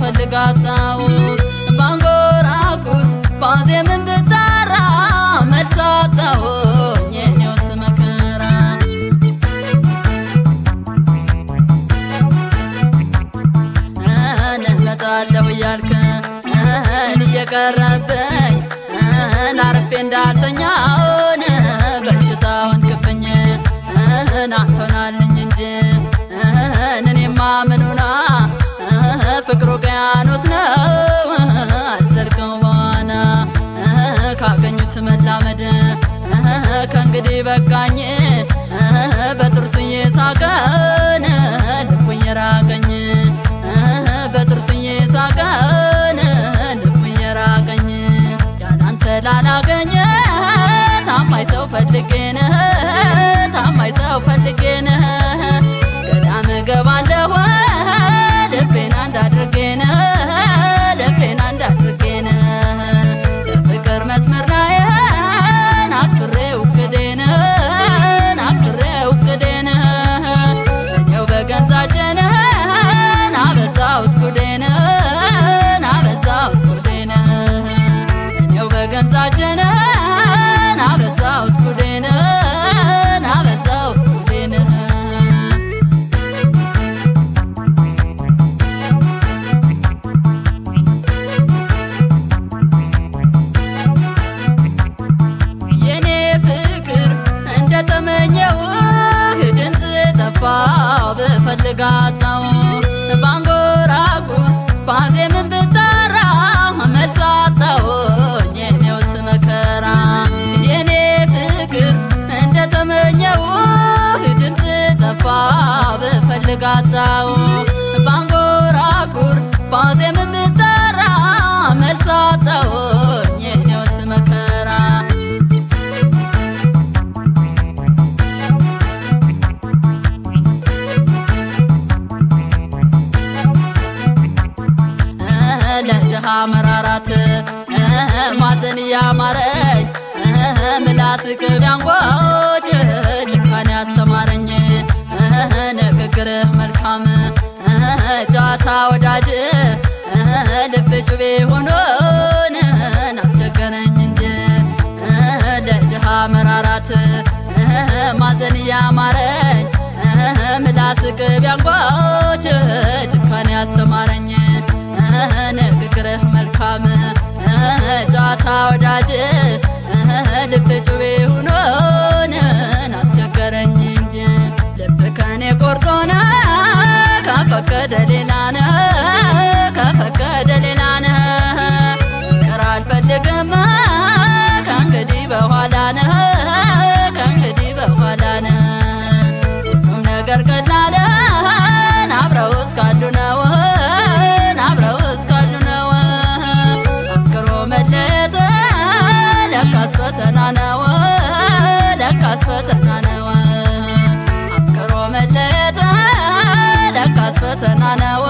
ብፈልጋታው ባንጎራጉር ባዜምን ብጠራ መልስ አጣሁኝ የኔውስ መከራ እመጣለሁ እያልክ እየቀረብኝ አርፌ እንዳልተኛውን በሽታውን ክብኝ ናቶናልኝ እንጂ እኔማ ምኑና ፍቅሩ ውቅያኖስ ነው አልዘልቀው በዋና ካገኙት መላመድ ከእንግዲህ በቃኝ በጥርሱ እየሳቀን ልቡ እየራቀኝ በጥርሱ እየሳቀን ልቡ እየራቀኝ ያላንተ ላላገኘ ታማኝ ሰው ፈልጌን ታማኝ ሰው ፈልጌን ገዳም እገባለሁ ልቤን አንድ አድርጌን ልቤን አንድ አድርጌን በፍቅር መስመር ላይ አስፍሬው እቅዴን አስፍሬው እቅዴን እኔው በገንዛጀን አበዛሁት ጉዴን አበዛሁት ጉዴን እኔው በገንዛጀን አበዛሁት ጉዴን አበዛሁት ጉዴን የኔ ፍቅር እንደተመኘው ድምፅ ጠፋ ብፈልጋታው ባንጎራጉር ባዜምን ብጠራ መልስ አጣሁኝ የኔውስ መከራ የኔ ፍቅር እንደተመኘው ድምፅ ጠፋ ብፈልጋታው ባንጎራጉር ባዜምን ብጠራ መልስ አጣሁኝ የኔውስ መከራ ለድሃ መራራት ማዘን ያማረኝ ምላስ ቅቤ አንጓች ጭካኔ ያስተማረኝ ንግግርህ መልካም ጨዋታ ወዳጅ ልብ ጩቤ ሆኖን አስቸገረኝ እንጂ ለድሃ መራራት ማዘን ያማረኝ ምላስ ቅቤ አንጓች ጭካኔ ያስተማረኝ ንግግርህ መልካም ጨዋታ ወዳጅ ልብ ጩቤ ሆኖን አስቸገረኝ እንጂ ልብ ከኔ ቆርጦነ ከፈቀደ ሌላነ ከፈቀደ ሌላነ ፍቅር አልፈልግም ከእንግዲህ በኋላነ ከእንግዲህ በኋላነ ሁሉም ነገር ቀላለን አብረው እስካሉ ነው አብረው እስካሉ ነው አፍቅሮ መለየት ለካስ ፈተና ነው ለካስ ፈተና ነው አፍቅሮ መለየት ለካስ ፈተና ነው